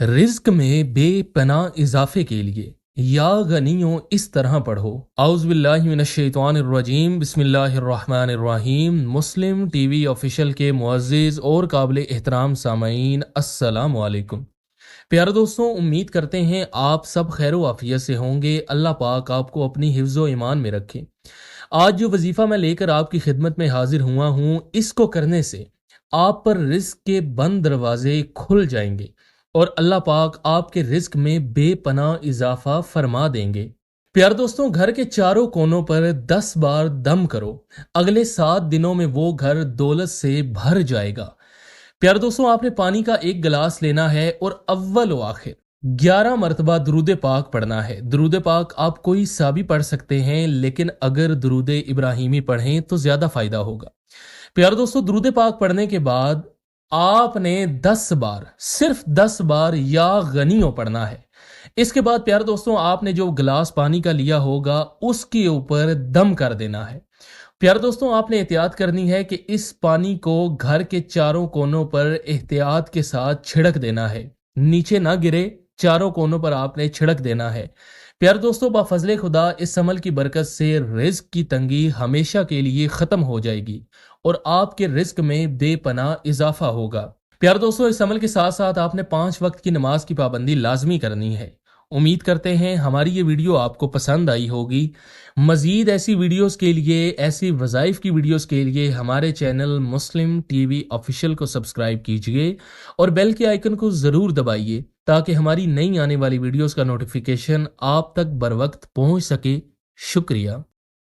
रिज्क में बेपनाह इजाफे के लिए या गनियों इस तरह पढ़ो। आउज़ुबिल्लाहि मिनश्शैतानिर्रजीम बिस्मिल्लाहिर्रहमानिर्रहीम। मुस्लिम टीवी ऑफिशियल के मुअज़्ज़िज़ और काबिल एहतराम सामईन, अस्सलामु अलैकुम। प्यारे दोस्तों, उम्मीद करते हैं आप सब खैर आफियत से होंगे। अल्लाह पाक आपको अपनी हिफ्ज़ व ईमान में रखे। आज जो वजीफ़ा मैं लेकर आपकी खिदमत में हाजिर हुआ हूँ, इसको करने से आप पर रिस्क के बंद दरवाजे खुल जाएंगे और अल्लाह पाक आपके रिस्क में बेपनाह इजाफा फरमा देंगे। प्यारे दोस्तों, घर के चारों कोनों पर 10 बार दम करो। अगले 7 दिनों में वो घर दौलत से भर जाएगा। प्यारे दोस्तों, आपने पानी का एक गिलास लेना है और अव्वल व आखिर 11 मरतबा दरूद पाक पढ़ना है। दरूद पाक आप कोई सा भी पढ़ सकते हैं, लेकिन अगर दरूद इब्राहिमी पढ़ें तो ज़्यादा फ़ायदा होगा। प्यारे दोस्तों, दरूद पाक पढ़ने के बाद आपने 10 बार, सिर्फ 10 बार या गनियों पढ़ना है। इसके बाद प्यारे दोस्तों, आपने जो गिलास पानी का लिया होगा उसके ऊपर दम कर देना है। प्यारे दोस्तों, आपने एहतियात करनी है कि इस पानी को घर के चारों कोनों पर एहतियात के साथ छिड़क देना है, नीचे ना गिरे, चारों कोनों पर आपने छिड़क देना है। प्यारे दोस्तों, बाफजले खुदा इस अमल की बरकत से रिज्क की तंगी हमेशा के लिए ख़त्म हो जाएगी और आपके रिज्क में बेपनाह इजाफा होगा। प्यारे दोस्तों, इस अमल के साथ साथ आपने 5 वक्त की नमाज की पाबंदी लाजमी करनी है। उम्मीद करते हैं हमारी ये वीडियो आपको पसंद आई होगी। मज़ीद ऐसी वीडियोस के लिए, ऐसी वज़ाइफ की वीडियोस के लिए हमारे चैनल मुस्लिम टीवी ऑफिशियल को सब्सक्राइब कीजिए और बेल के आइकन को ज़रूर दबाइए ताकि हमारी नई आने वाली वीडियोस का नोटिफिकेशन आप तक बर वक्त पहुँच सके। शुक्रिया।